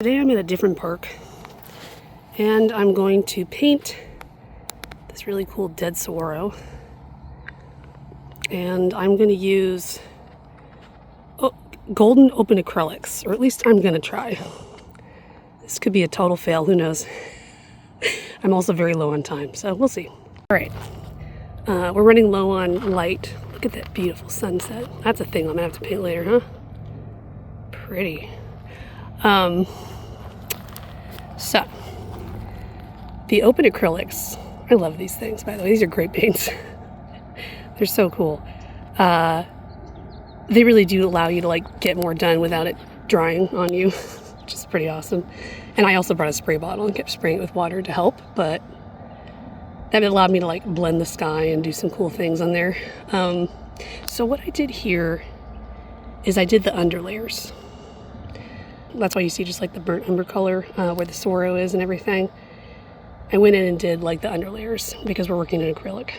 Today I'm at a different park and I'm going to paint this really cool dead saguaro, and I'm going to use golden open acrylics, or at least I'm going to try. This could be a total fail, who knows. I'm also very low on time, so we'll see. Alright, we're running low on light. Look at that beautiful sunset. That's a thing I'm going to have to paint later, huh? Pretty. So, the open acrylics, I love these things, by the way. These are great paints. They're so cool. They really do allow you to like get more done without it drying on you, which is pretty awesome. And I also brought a spray bottle and kept spraying it with water to help, but that allowed me to like blend the sky and do some cool things on there. So what I did here is I did the underlayers. That's why you see just like the burnt umber color where the sorrow is and everything. I went in and did like the underlayers because we're working in acrylic.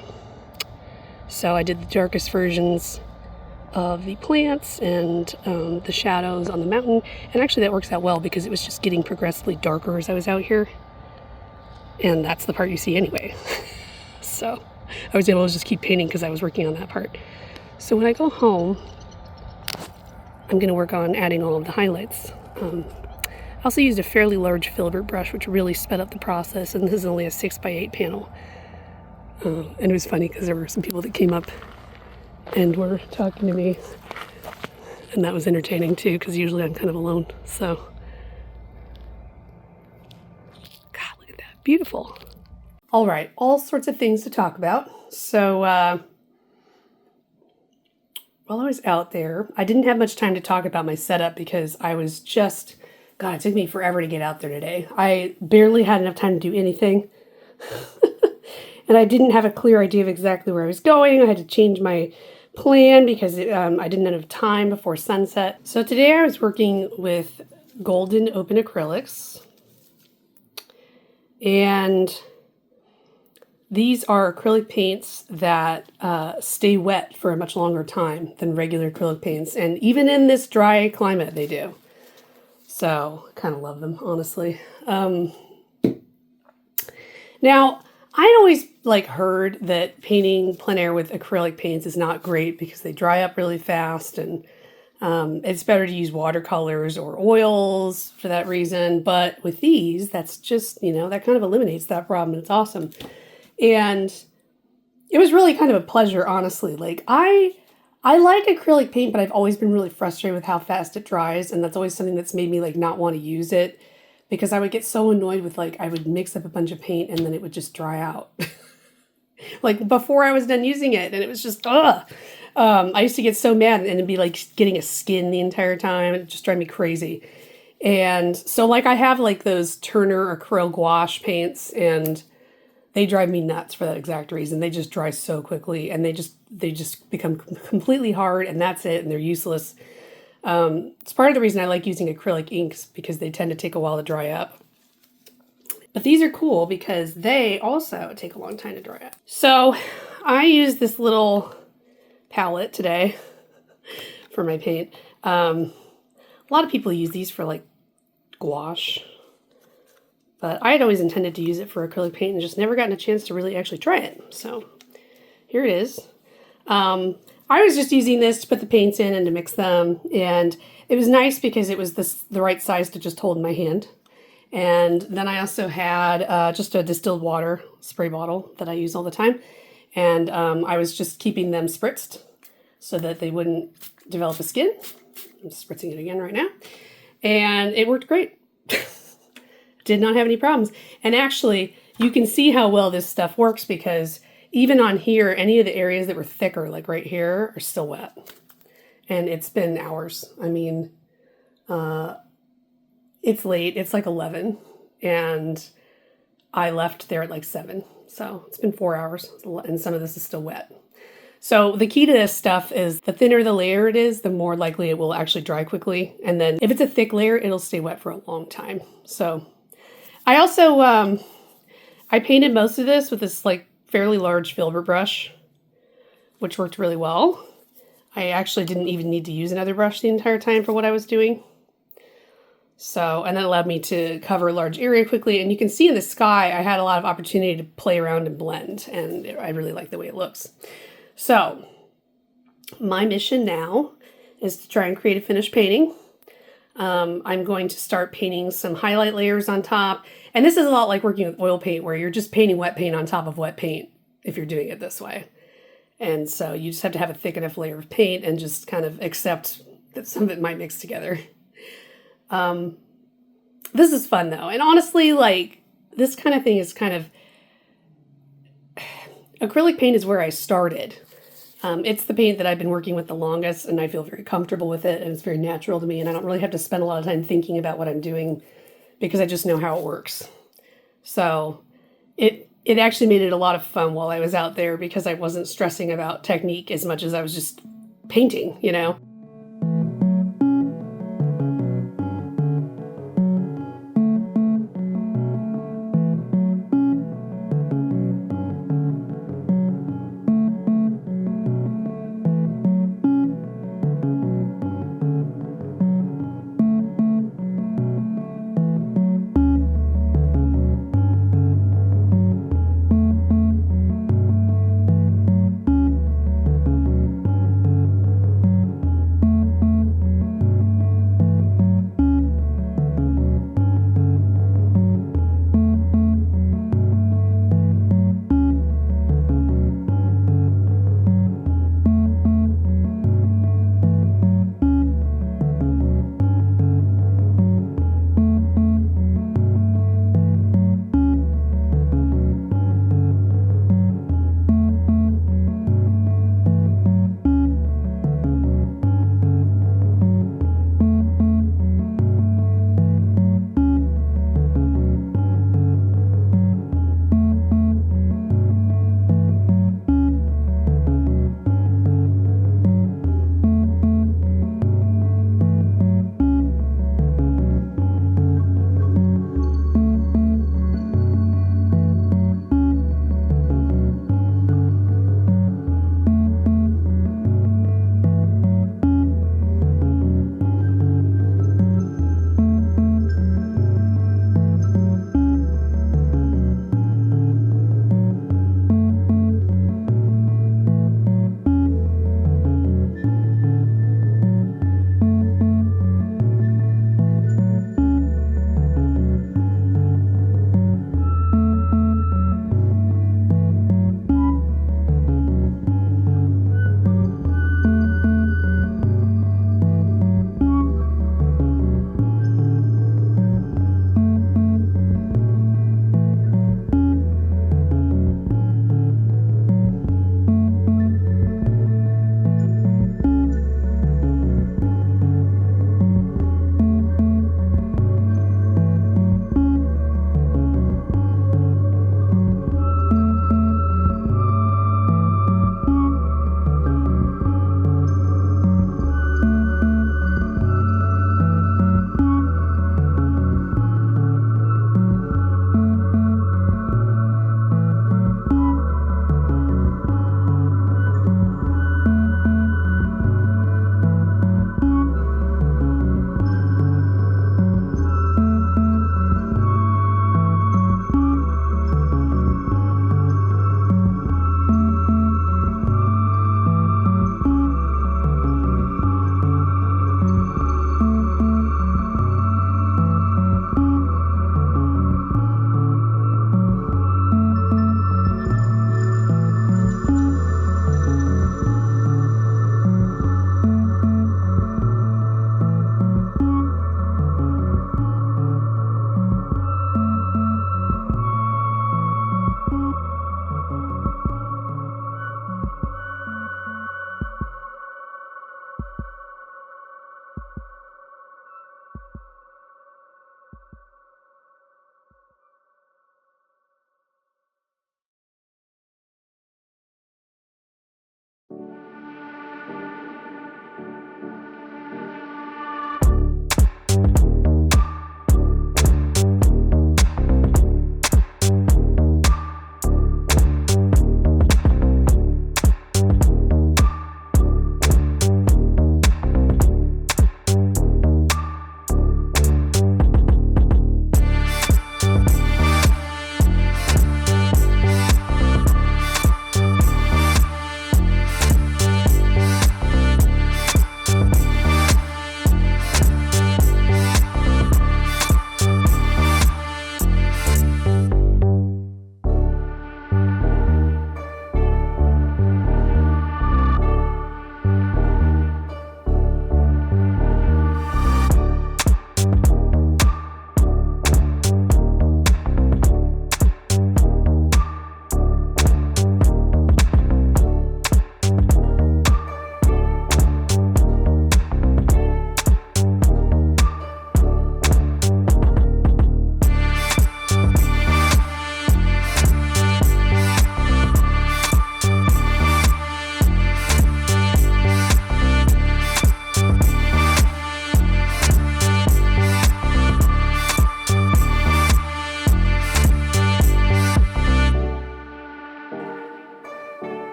So I did the darkest versions of the plants and the shadows on the mountain. And actually that works out well because it was just getting progressively darker as I was out here. And that's the part you see anyway. So I was able to just keep painting because I was working on that part. So when I go home, I'm going to work on adding all of the highlights. I also used a fairly large filbert brush, which really sped up the process, and this is only a 6x8 panel. And it was funny because there were some people that came up and were talking to me, and that was entertaining too, because usually I'm kind of alone. So, God, look at that. Beautiful. All right, all sorts of things to talk about. So, while I was out there, I didn't have much time to talk about my setup because I was just, God, it took me forever to get out there today. I barely had enough time to do anything. And I didn't have a clear idea of exactly where I was going. I had to change my plan because I didn't have time before sunset. So today I was working with golden open acrylics. And these are acrylic paints that stay wet for a much longer time than regular acrylic paints. And even in this dry climate, they do. So, I kind of love them, honestly. Now, I'd always heard that painting plein air with acrylic paints is not great because they dry up really fast, and it's better to use watercolors or oils for that reason. But with these, that's just, that kind of eliminates that problem. It's awesome. And it was really kind of a pleasure, honestly. I like acrylic paint, but I've always been really frustrated with how fast it dries. And that's always something that's made me not want to use it, because I would get so annoyed with I would mix up a bunch of paint and then it would just dry out. Before I was done using it, and it was just, ugh. I used to get so mad and it'd be getting a skin the entire time. It just drive me crazy. And so I have those Turner acrylic gouache paints, and they drive me nuts for that exact reason. They just dry so quickly, and they just become completely hard, and that's it, and they're useless. It's part of the reason I like using acrylic inks, because they tend to take a while to dry up. But these are cool because they also take a long time to dry up. So I used this little palette today for my paint. A lot of people use these for gouache. But I had always intended to use it for acrylic paint and just never gotten a chance to really actually try it. So here it is. I was just using this to put the paints in and to mix them. And it was nice because it was the right size to just hold in my hand. And then I also had just a distilled water spray bottle that I use all the time. And I was just keeping them spritzed so that they wouldn't develop a skin. I'm spritzing it again right now. And it worked great. Did not have any problems. And actually, you can see how well this stuff works, because even on here, any of the areas that were thicker, right here, are still wet. And it's been hours. I mean, it's late. It's 11. And I left there at 7. So it's been 4 hours. And some of this is still wet. So the key to this stuff is the thinner the layer it is, the more likely it will actually dry quickly. And then if it's a thick layer, it'll stay wet for a long time. So I also, I painted most of this with this fairly large filbert brush, which worked really well. I actually didn't even need to use another brush the entire time for what I was doing. So, and that allowed me to cover a large area quickly. And you can see in the sky, I had a lot of opportunity to play around and blend, and I really like the way it looks. So, my mission now is to try and create a finished painting. I'm going to start painting some highlight layers on top. And this is a lot like working with oil paint, where you're just painting wet paint on top of wet paint if you're doing it this way. And so you just have to have a thick enough layer of paint and just kind of accept that some of it might mix together. This is fun though. And honestly, like, this kind of thing is kind of, acrylic paint is where I started. It's the paint that I've been working with the longest, and I feel very comfortable with it, and it's very natural to me, and I don't really have to spend a lot of time thinking about what I'm doing because I just know how it works. So it actually made it a lot of fun while I was out there because I wasn't stressing about technique as much as I was just painting, you know?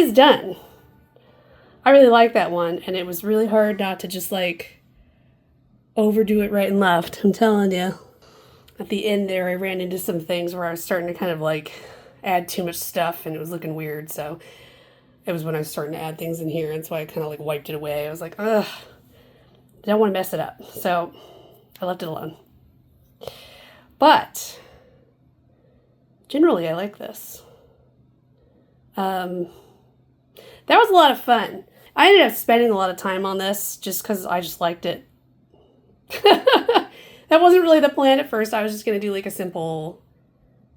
is done. I really like that one, and it was really hard not to just like overdo it right and left. I'm telling you. At the end there, I ran into some things where I was starting to kind of like add too much stuff, and it was looking weird. So it was when I was starting to add things in here, and so I kind of like wiped it away. I was like, ugh, I don't want to mess it up. So I left it alone. But generally, I like this. That was a lot of fun. I ended up spending a lot of time on this just because I just liked it. That wasn't really the plan at first. I was just going to do like a simple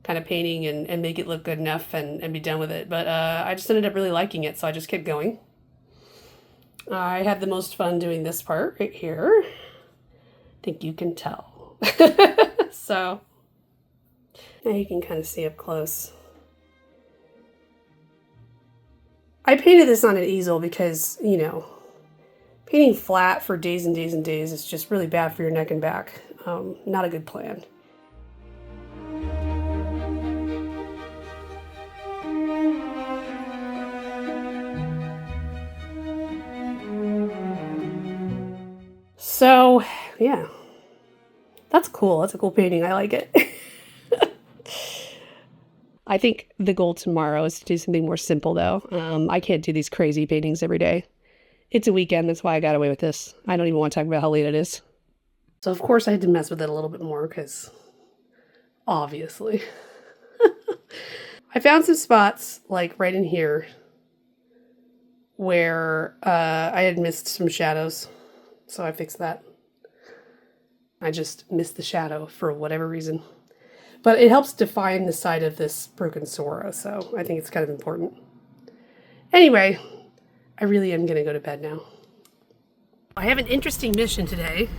kind of painting and make it look good enough and be done with it. But I just ended up really liking it, so I just kept going. I had the most fun doing this part right here. I think you can tell. So now you can kind of see up close. I painted this on an easel because, you know, painting flat for days and days and days is just really bad for your neck and back. Not a good plan. So, yeah. That's cool. That's a cool painting. I like it. I think the goal tomorrow is to do something more simple, though. I can't do these crazy paintings every day. It's a weekend. That's why I got away with this. I don't even want to talk about how late it is. So, of course, I had to mess with it a little bit more because, obviously. I found some spots, like right in here, where I had missed some shadows. So I fixed that. I just missed the shadow for whatever reason. But it helps define the side of this broken Sora, so I think it's kind of important. Anyway, I really am going to go to bed now. I have an interesting mission today.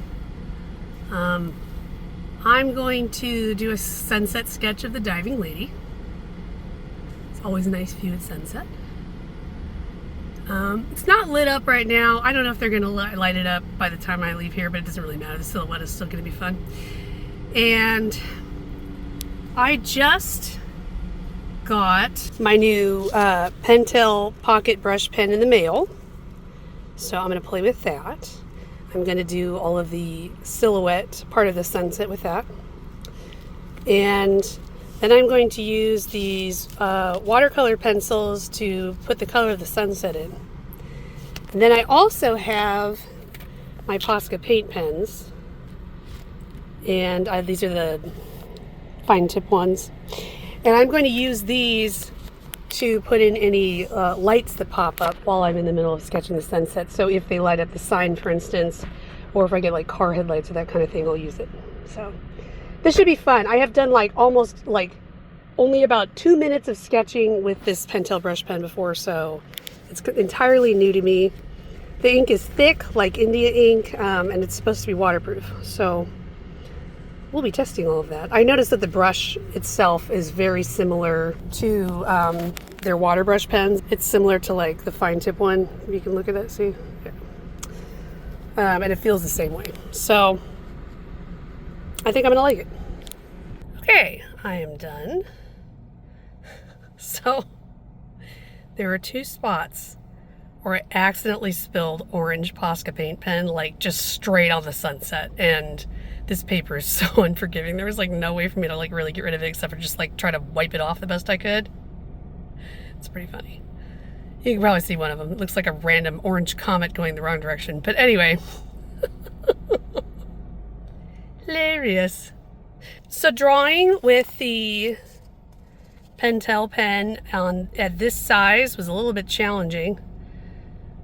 I'm going to do a sunset sketch of the diving lady. It's always a nice view at sunset. It's not lit up right now. I don't know if they're going to light it up by the time I leave here, but it doesn't really matter. The silhouette is still going to be fun. And I just got my new Pentel pocket brush pen in the mail. So I'm going to play with that. I'm going to do all of the silhouette part of the sunset with that. And then I'm going to use these watercolor pencils to put the color of the sunset in. And then I also have my Posca paint pens. And these are the fine tip ones. And I'm going to use these to put in any lights that pop up while I'm in the middle of sketching the sunset. So if they light up the sign, for instance, or if I get like car headlights or that kind of thing, I'll use it. So this should be fun. I have done like almost like only about 2 minutes of sketching with this Pentel brush pen before, so it's entirely new to me. The ink is thick like India ink, and it's supposed to be waterproof. So we'll be testing all of that. I noticed that the brush itself is very similar to their water brush pens. It's similar to like the fine tip one. You can look at that, see? Yeah. And it feels the same way. So I think I'm gonna like it. Okay, I am done. So there are 2 spots where I accidentally spilled orange Posca paint pen, like just straight on the sunset. And this paper is so unforgiving. There was like no way for me to like really get rid of it except for just like try to wipe it off the best I could. It's pretty funny. You can probably see one of them. It looks like a random orange comet going the wrong direction. But anyway. Hilarious. So drawing with the Pentel pen at this size was a little bit challenging.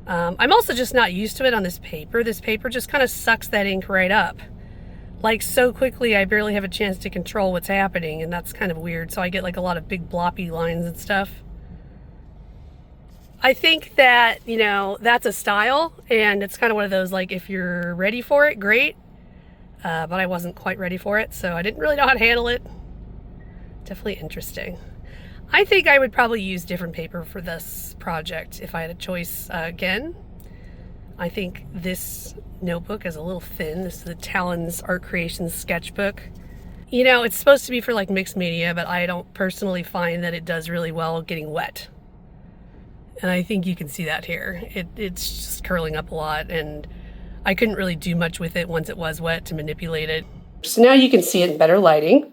I'm also just not used to it on this paper. This paper just kind of sucks that ink right up. Like so quickly, I barely have a chance to control what's happening, and that's kind of weird. So I get like a lot of big bloppy lines and stuff. I think that, you know, that's a style, and it's kind of one of those, like, if you're ready for it, great. But I wasn't quite ready for it, so I didn't really know how to handle it. Definitely interesting. I think I would probably use different paper for this project if I had a choice again. I think this notebook is a little thin. This is the Talens Art Creations Sketchbook. You know, it's supposed to be for like mixed media, but I don't personally find that it does really well getting wet. And I think you can see that here. It's just curling up a lot, and I couldn't really do much with it once it was wet to manipulate it. So now you can see it in better lighting.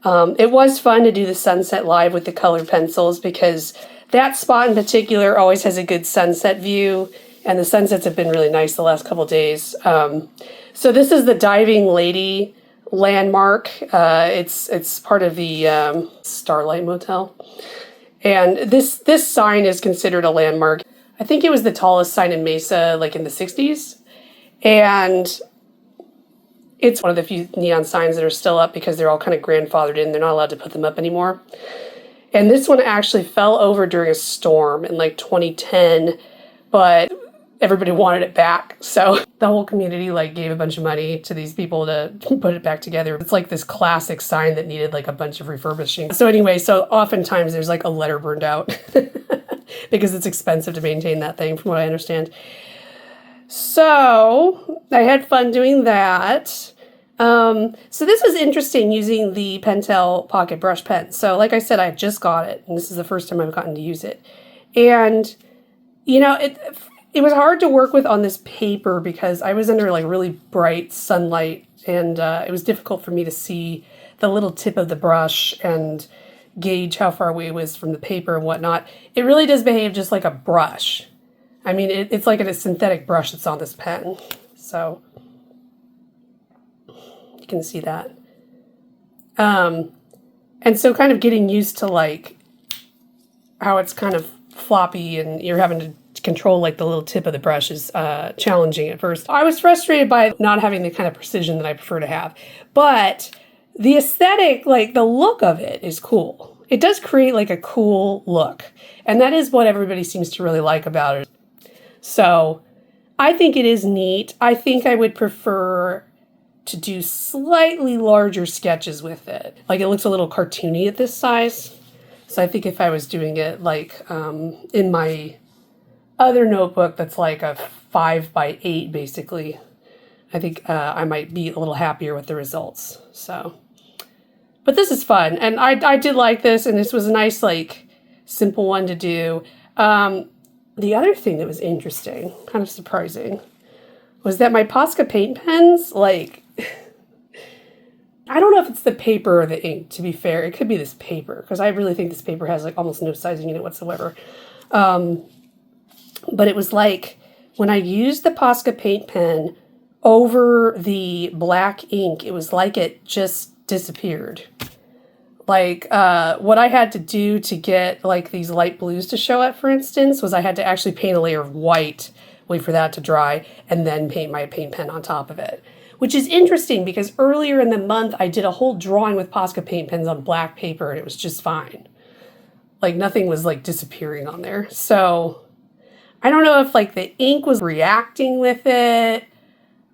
It was fun to do the sunset live with the colored pencils because that spot in particular always has a good sunset view, and the sunsets have been really nice the last couple days. So this is the Diving Lady landmark. It's part of the Starlight Motel. And this sign is considered a landmark. I think it was the tallest sign in Mesa, like in the 60s. And it's one of the few neon signs that are still up because they're all kind of grandfathered in. They're not allowed to put them up anymore. And this one actually fell over during a storm in like 2010, but everybody wanted it back. So the whole community like gave a bunch of money to these people to put it back together. It's like this classic sign that needed like a bunch of refurbishing. So anyway, so oftentimes there's like a letter burned out because it's expensive to maintain that thing from what I understand. So I had fun doing that. So this was interesting using the Pentel pocket brush pen. So like I said, I just got it and this is the first time I've gotten to use it. And you know, it was hard to work with on this paper because I was under like really bright sunlight and it was difficult for me to see the little tip of the brush and gauge how far away it was from the paper and whatnot. It really does behave just like a brush. I mean, it's like a synthetic brush that's on this pen. So you can see that. And so kind of getting used to like how it's kind of floppy and you're having to control like the little tip of the brush is challenging at first. I was frustrated by not having the kind of precision that I prefer to have, but the aesthetic, like the look of it is cool. It does create like a cool look, and that is what everybody seems to really like about it. So I think it is neat. I think I would prefer to do slightly larger sketches with it. Like it looks a little cartoony at this size. So I think if I was doing it like in my other notebook that's like a 5x8 basically, I think I might be a little happier with the results. So, but this is fun, and I did like this, and this was a nice like simple one to do. The other thing that was interesting, kind of surprising, was that my Posca paint pens, like, I don't know if it's the paper or the ink, to be fair. It could be this paper, because I really think this paper has like almost no sizing in it whatsoever. But it was like when I used the Posca paint pen over the black ink, it was like it just disappeared. Like what I had to do to get like these light blues to show up, for instance, was I had to actually paint a layer of white, wait for that to dry, and then paint my paint pen on top of it. Which is interesting because earlier in the month, I did a whole drawing with Posca paint pens on black paper and it was just fine. Like nothing was like disappearing on there. So I don't know if like the ink was reacting with it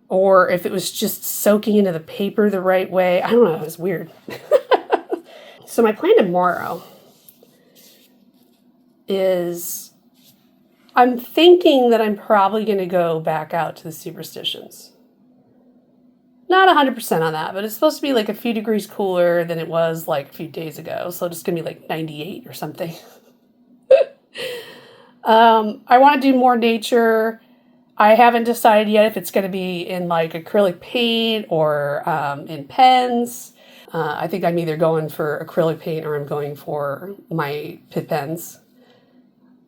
or if it was just soaking into the paper the right way. I don't know, it was weird. So my plan tomorrow is I'm thinking that I'm probably going to go back out to the Superstitions. Not 100% on that, but it's supposed to be like a few degrees cooler than it was like a few days ago. So it's going to be like 98 or something. I want to do more nature. I haven't decided yet if it's going to be in like acrylic paint or in pens. I think I'm either going for acrylic paint or I'm going for my Pitt pens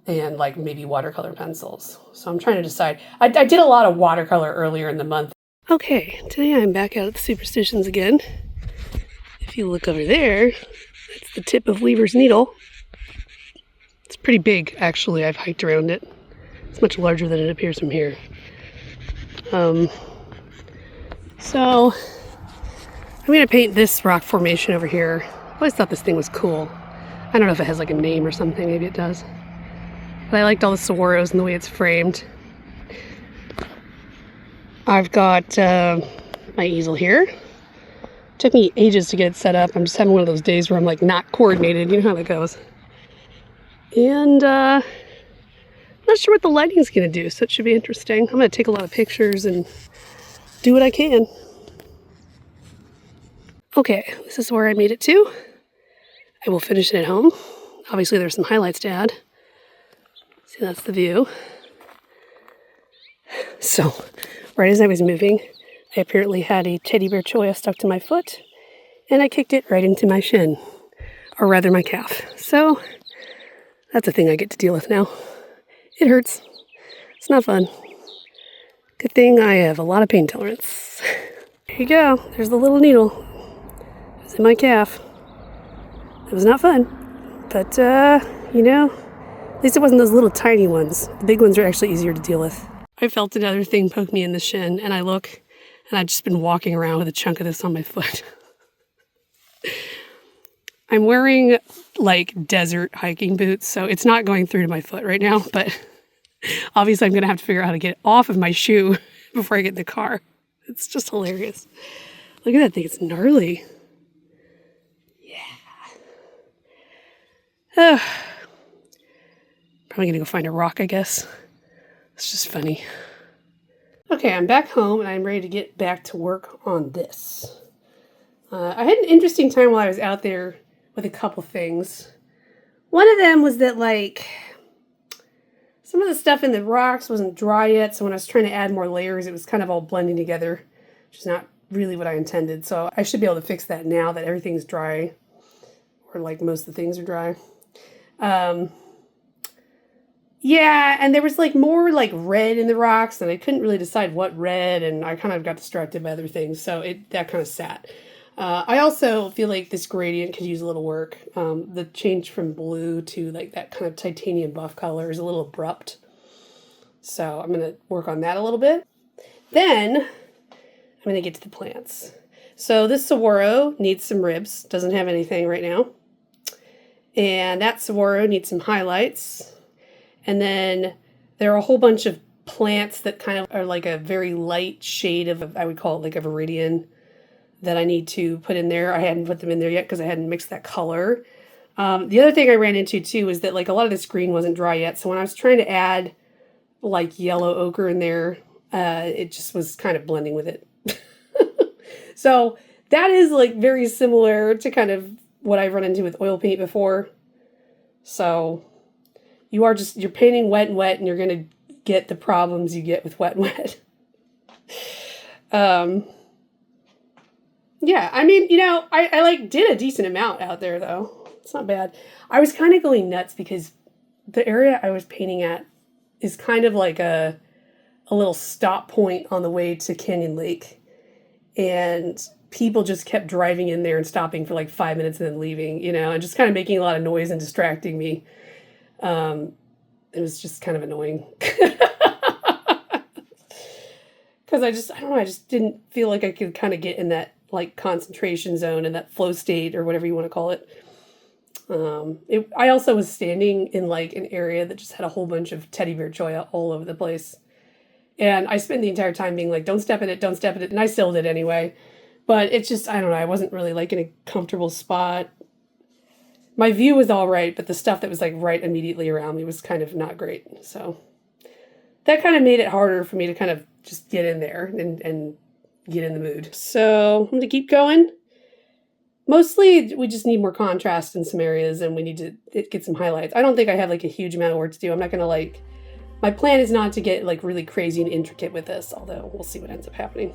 and like maybe watercolor pencils. So I'm trying to decide. I did a lot of watercolor earlier in the month. Okay, today I'm back out at the Superstitions again. If you look over there, that's the tip of Weaver's needle. It's pretty big, actually. I've hiked around it. It's much larger than it appears from here. So I'm going to paint this rock formation over here. I always thought this thing was cool. I don't know if it has like a name or something. Maybe it does. But I liked all the saguaros and the way it's framed. I've got my easel here. Took me ages to get it set up. I'm just having one of those days where I'm like not coordinated. You know how that goes. And I'm not sure what the lighting's going to do, so it should be interesting. I'm going to take a lot of pictures and do what I can. Okay, this is where I made it to. I will finish it at home. Obviously there's some highlights to add. See, that's the view. So, right as I was moving, I apparently had a teddy bear choya stuck to my foot, and I kicked it right into my shin, or rather my calf. So, that's a thing I get to deal with now. It hurts. It's not fun. Good thing I have a lot of pain tolerance. There you go. There's the little needle. It's in my calf. It was not fun. But, you know, at least it wasn't those little tiny ones. The big ones are actually easier to deal with. I felt another thing poke me in the shin, and I look, and I've just been walking around with a chunk of this on my foot. I'm wearing, like, desert hiking boots, so it's not going through to my foot right now, but obviously I'm going to have to figure out how to get it off of my shoe before I get in the car. It's just hilarious. Look at that thing. It's gnarly. Yeah. Probably going to go find a rock, I guess. It's just funny. Okay, I'm back home, and I'm ready to get back to work on this. I had an interesting time while I was out there with a couple things. One of them was that, like, some of the stuff in the rocks wasn't dry yet, so when I was trying to add more layers, it was kind of all blending together, which is not really what I intended. So I should be able to fix that now that everything's dry, or like most of the things are dry. Yeah, and there was like more like red in the rocks, and I couldn't really decide what red, and I kind of got distracted by other things, so that kind of sat. I also feel like this gradient could use a little work. The change from blue to like that kind of titanium buff color is a little abrupt. So I'm going to work on that a little bit. Then I'm going to get to the plants. So this saguaro needs some ribs. Doesn't have anything right now. And that saguaro needs some highlights. And then there are a whole bunch of plants that kind of are like a very light shade of, I would call it like a viridian, that I need to put in there. I hadn't put them in there yet because I hadn't mixed that color. The other thing I ran into too is that like a lot of this green wasn't dry yet. So when I was trying to add like yellow ochre in there, it just was kind of blending with it. So that is like very similar to kind of what I've run into with oil paint before. So you're painting wet and wet, and you're going to get the problems you get with wet and wet. Yeah, I mean, you know, I like did a decent amount out there though. It's not bad. I was kind of going nuts because the area I was painting at is kind of like a little stop point on the way to Canyon Lake. And people just kept driving in there and stopping for like 5 minutes and then leaving, you know, and just kind of making a lot of noise and distracting me. It was just kind of annoying. Because I don't know, I just didn't feel like I could kind of get in that like concentration zone and that flow state or whatever you want to call it. I also was standing in like an area that just had a whole bunch of teddy bear choya all over the place. And I spent the entire time being like, don't step in it, don't step in it. And I still did anyway. But it's just, I don't know, I wasn't really like in a comfortable spot. My view was all right, but the stuff that was like right immediately around me was kind of not great. So that kind of made it harder for me to kind of just get in there and get in the mood. So I'm going to keep going. Mostly we just need more contrast in some areas, and we need to get some highlights. I don't think I have like a huge amount of work to do. I'm not going to my plan is not to get like really crazy and intricate with this, although we'll see what ends up happening.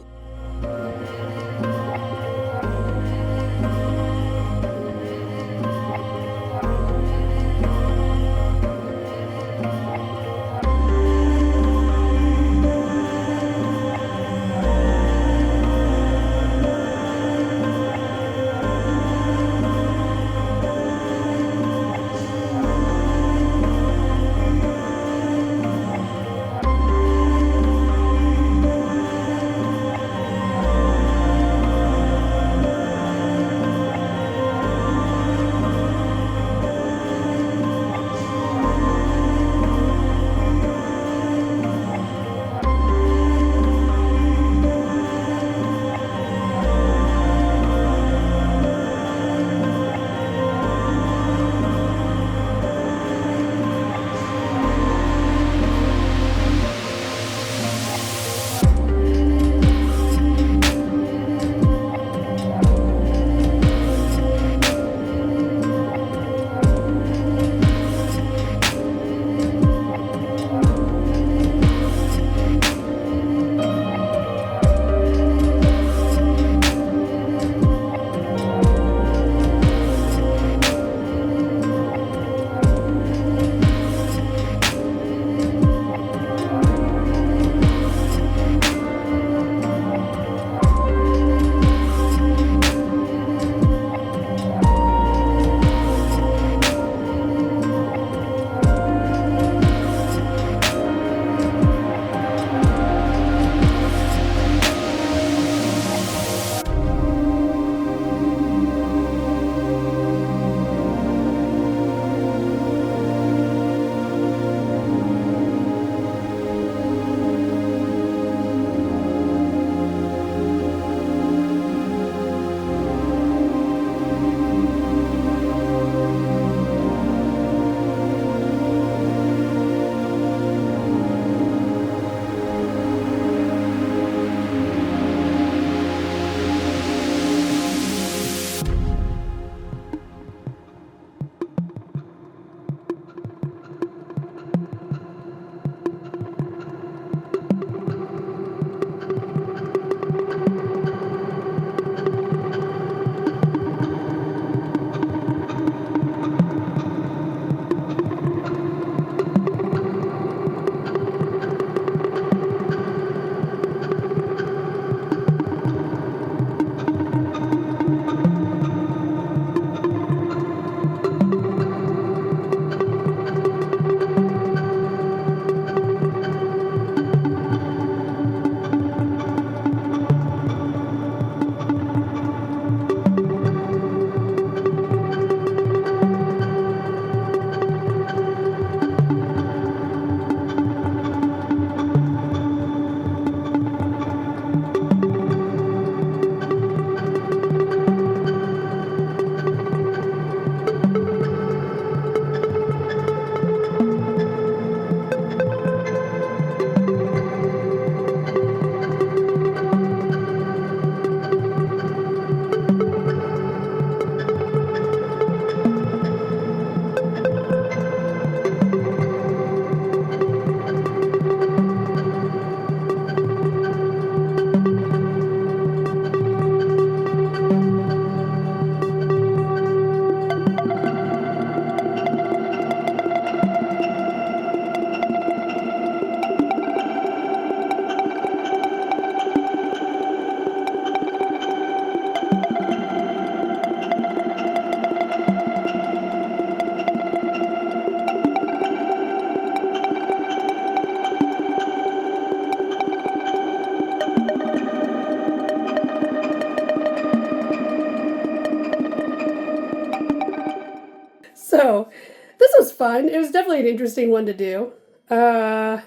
fun. It was definitely an interesting one to do. Yeah.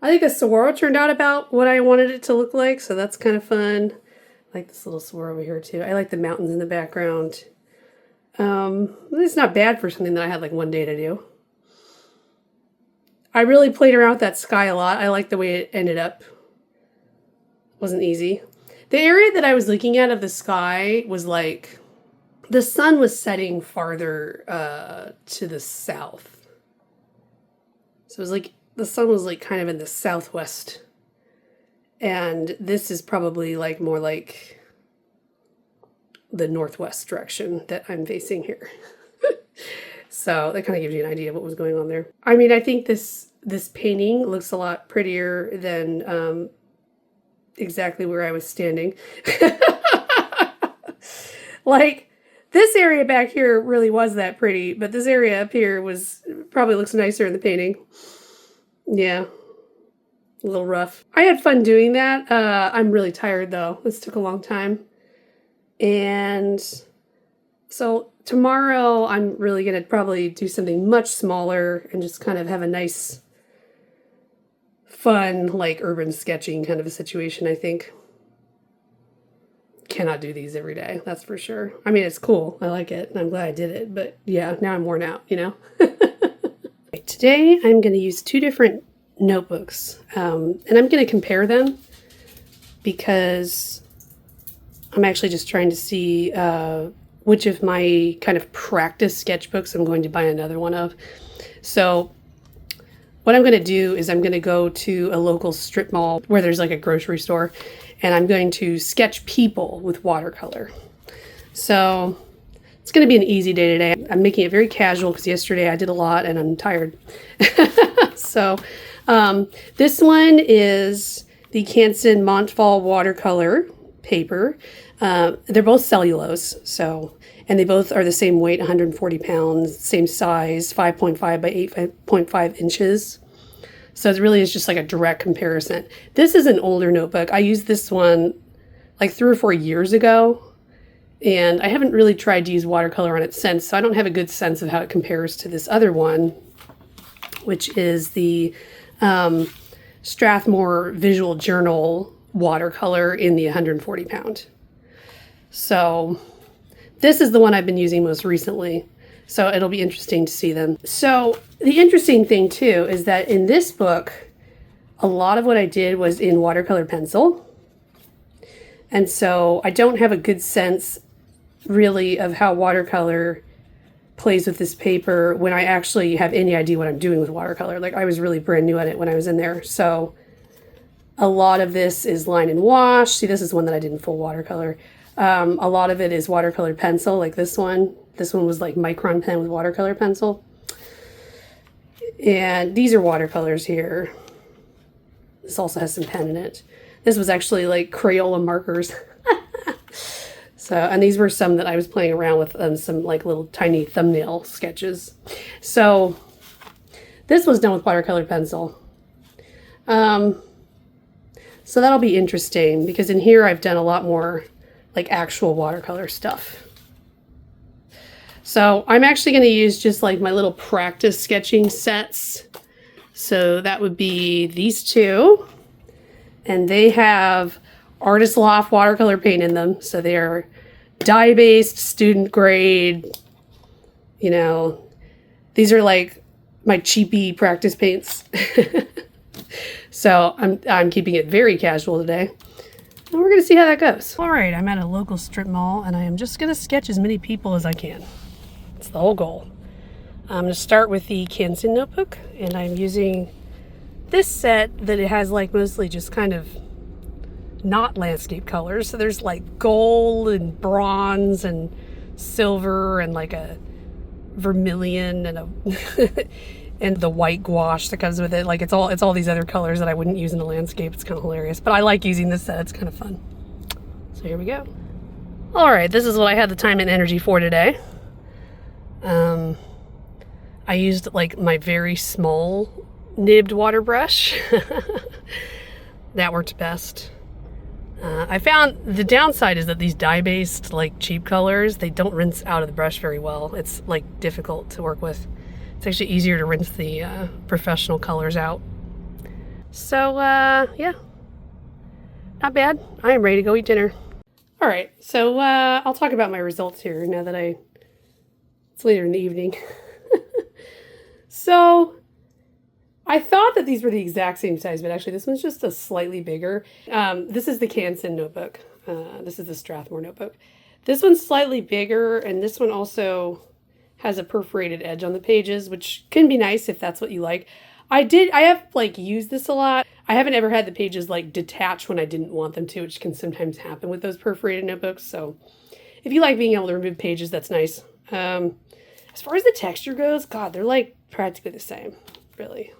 I think the swirl turned out about what I wanted it to look like, so that's kind of fun. I like this little swirl over here too. I like the mountains in the background. It's not bad for something that I had like one day to do. I really played around with that sky a lot. I like the way it ended up. Wasn't easy. The area that I was looking at of the sky was like, the sun was setting farther to the south. So it was like, the sun was like kind of in the southwest. And this is probably like more like the northwest direction that I'm facing here. So that kind of gives you an idea of what was going on there. I mean, I think this painting looks a lot prettier than exactly where I was standing. Like, this area back here really was that pretty, but this area up here probably looks nicer in the painting. Yeah, a little rough. I had fun doing that. I'm really tired though. This took a long time. And so tomorrow I'm really going to probably do something much smaller and just kind of have a nice, fun, like urban sketching kind of a situation, I think. Cannot do these every day, that's for sure. I mean, it's cool. I like it and I'm glad I did it. But yeah, now I'm worn out, you know? Today I'm going to use two different notebooks and I'm going to compare them because I'm actually just trying to see which of my kind of practice sketchbooks I'm going to buy another one of. So what I'm going to do is I'm going to go to a local strip mall where there's like a grocery store and I'm going to sketch people with watercolor. So it's going to be an easy day today. I'm making it very casual because yesterday I did a lot and I'm tired. So this one is the Canson Montval watercolor paper. They're both cellulose, and they both are the same weight, 140 pounds, same size, 5.5 by 8.5 inches. So it really is just like a direct comparison. This is an older notebook. I used this one like 3 or 4 years ago, and I haven't really tried to use watercolor on it since, so I don't have a good sense of how it compares to this other one, which is the Strathmore Visual Journal watercolor in the 140 pound. So this is the one I've been using most recently. So it'll be interesting to see them. So the interesting thing too is that in this book, a lot of what I did was in watercolor pencil. And so I don't have a good sense really of how watercolor plays with this paper when I actually have any idea what I'm doing with watercolor. Like, I was really brand new at it when I was in there. So a lot of this is line and wash. See, this is one that I did in full watercolor. A lot of it is watercolor pencil, like this one. This one was like micron pen with watercolor pencil. And these are watercolors here. This also has some pen in it. This was actually like Crayola markers. So, and these were some that I was playing around with, some like little tiny thumbnail sketches. So this was done with watercolor pencil. So that'll be interesting because in here I've done a lot more like actual watercolor stuff. So I'm actually going to use just like my little practice sketching sets. So that would be these two, and they have Artist Loft watercolor paint in them. So they are dye-based, student grade, you know, these are like my cheapy practice paints. So I'm keeping it very casual today. And we're going to see how that goes. All right, I'm at a local strip mall and I am just going to sketch as many people as I can. It's the whole goal. I'm going to start with the Canson notebook, and I'm using this set that it has like mostly just kind of not landscape colors. So there's like gold and bronze and silver and like a vermilion and a and the white gouache that comes with it. Like it's all these other colors that I wouldn't use in a landscape. It's kind of hilarious, but I like using this set. It's kind of fun. So here we go. All right, this is what I had the time and energy for today. I used like my very small nibbed water brush. That worked best. I found the downside is that these dye-based, like, cheap colors, they don't rinse out of the brush very well. It's, like, difficult to work with. It's actually easier to rinse the professional colors out. So, yeah. Not bad. I am ready to go eat dinner. All right, so I'll talk about my results here now that it's later in the evening. So, I thought that these were the exact same size, but actually this one's just a slightly bigger. This is the Canson notebook. This is the Strathmore notebook. This one's slightly bigger, and this one also has a perforated edge on the pages, which can be nice if that's what you like. I have like used this a lot. I haven't ever had the pages like detach when I didn't want them to, which can sometimes happen with those perforated notebooks. So if you like being able to remove pages, that's nice. As far as the texture goes, God, they're like practically the same, really.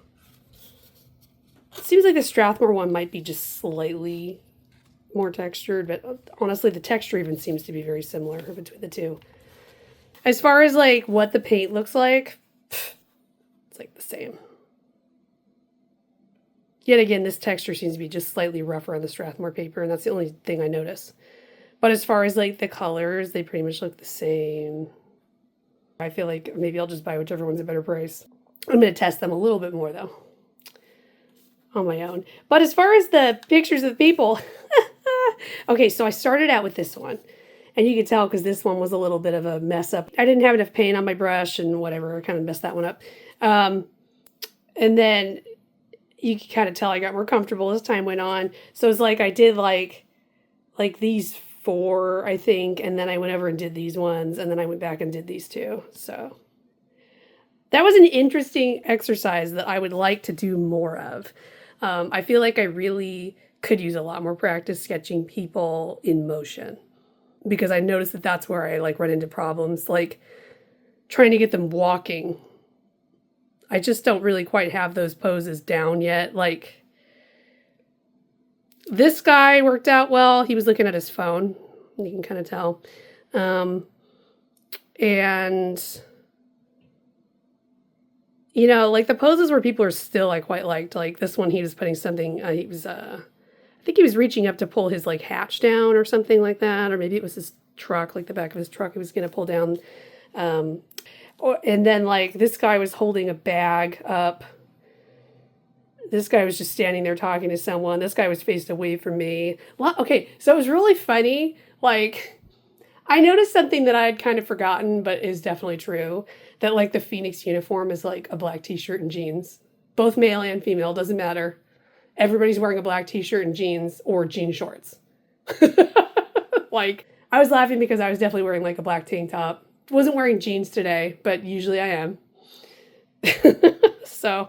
It seems like the Strathmore one might be just slightly more textured, but honestly, the texture even seems to be very similar between the two. As far as like what the paint looks like, it's like the same. Yet again, this texture seems to be just slightly rougher on the Strathmore paper, and that's the only thing I notice. But as far as like the colors, they pretty much look the same. I feel like maybe I'll just buy whichever one's a better price. I'm going to test them a little bit more though, on my own. But as far as the pictures of the people, okay, so I started out with this one. And you can tell because this one was a little bit of a mess up. I didn't have enough paint on my brush and whatever. I kind of messed that one up. And then you can kind of tell I got more comfortable as time went on. So it's like I did like these 4, I think, and then I went over and did these ones, and then I went back and did these 2. So that was an interesting exercise that I would like to do more of. I feel like I really could use a lot more practice sketching people in motion, because I noticed that that's where I like run into problems, like trying to get them walking. I just don't really quite have those poses down yet. Like this guy worked out well. He was looking at his phone. You can kind of tell. And you know, like the poses where people are still I quite liked. Like this one, he was putting something, I think he was reaching up to pull his like hatch down or something like that. Or maybe it was his truck, like the back of his truck he was going to pull down. And then like this guy was holding a bag up. This guy was just standing there talking to someone. This guy was faced away from me. Well, okay, so it was really funny. Like, I noticed something that I had kind of forgotten, but is definitely true. That like the Phoenix uniform is like a black t-shirt and jeans. Both male and female, doesn't matter. Everybody's wearing a black t-shirt and jeans or jean shorts. Like, I was laughing because I was definitely wearing like a black tank top. Wasn't wearing jeans today, but usually I am. So,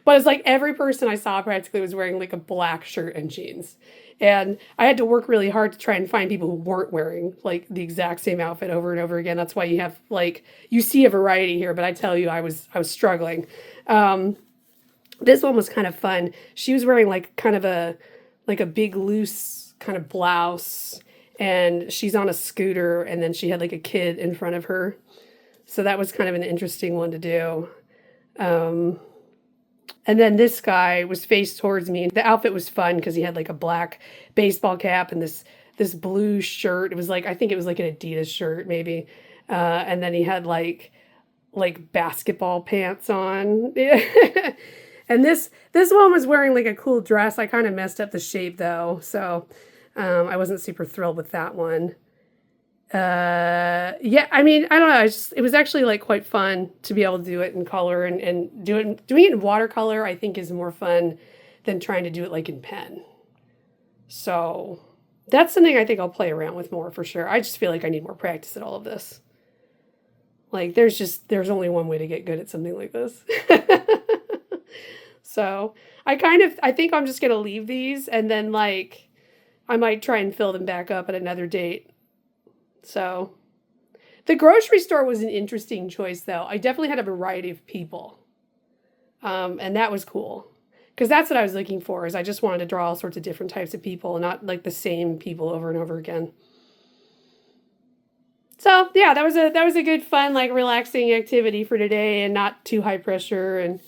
but it's like every person I saw practically was wearing like a black shirt and jeans. And I had to work really hard to try and find people who weren't wearing like the exact same outfit over and over again. That's why you have like, you see a variety here, but I tell you, I was struggling. This one was kind of fun. She was wearing like kind of a big loose kind of blouse, and she's on a scooter, and then she had like a kid in front of her. So that was kind of an interesting one to do. And then this guy was faced towards me. The outfit was fun because he had like a black baseball cap and this blue shirt. It was like, I think it was like an Adidas shirt maybe. And then he had like basketball pants on. And this one was wearing like a cool dress. I kind of messed up the shape though. So I wasn't super thrilled with that one. Yeah, I mean, I don't know. It was actually like quite fun to be able to do it in color and doing it in watercolor, I think is more fun than trying to do it like in pen. So that's something I think I'll play around with more for sure. I just feel like I need more practice at all of this. Like there's only one way to get good at something like this. So I think I'm just going to leave these, and then like I might try and fill them back up at another date. So the grocery store was an interesting choice though. I definitely had a variety of people. And that was cool. Because that's what I was looking for, is I just wanted to draw all sorts of different types of people, not like the same people over and over again. So yeah, that was a good fun, like relaxing activity for today, and not too high pressure. And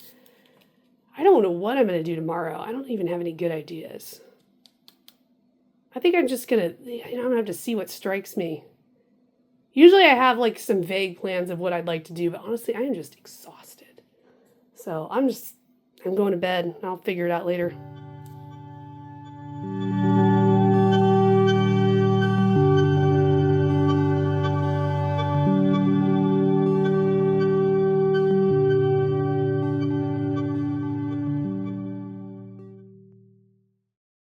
I don't know what I'm going to do tomorrow. I don't even have any good ideas. I think I'm just gonna, I'm gonna have to see what strikes me. Usually I have like some vague plans of what I'd like to do, but honestly, I am just exhausted. So I'm going to bed. I'll figure it out later.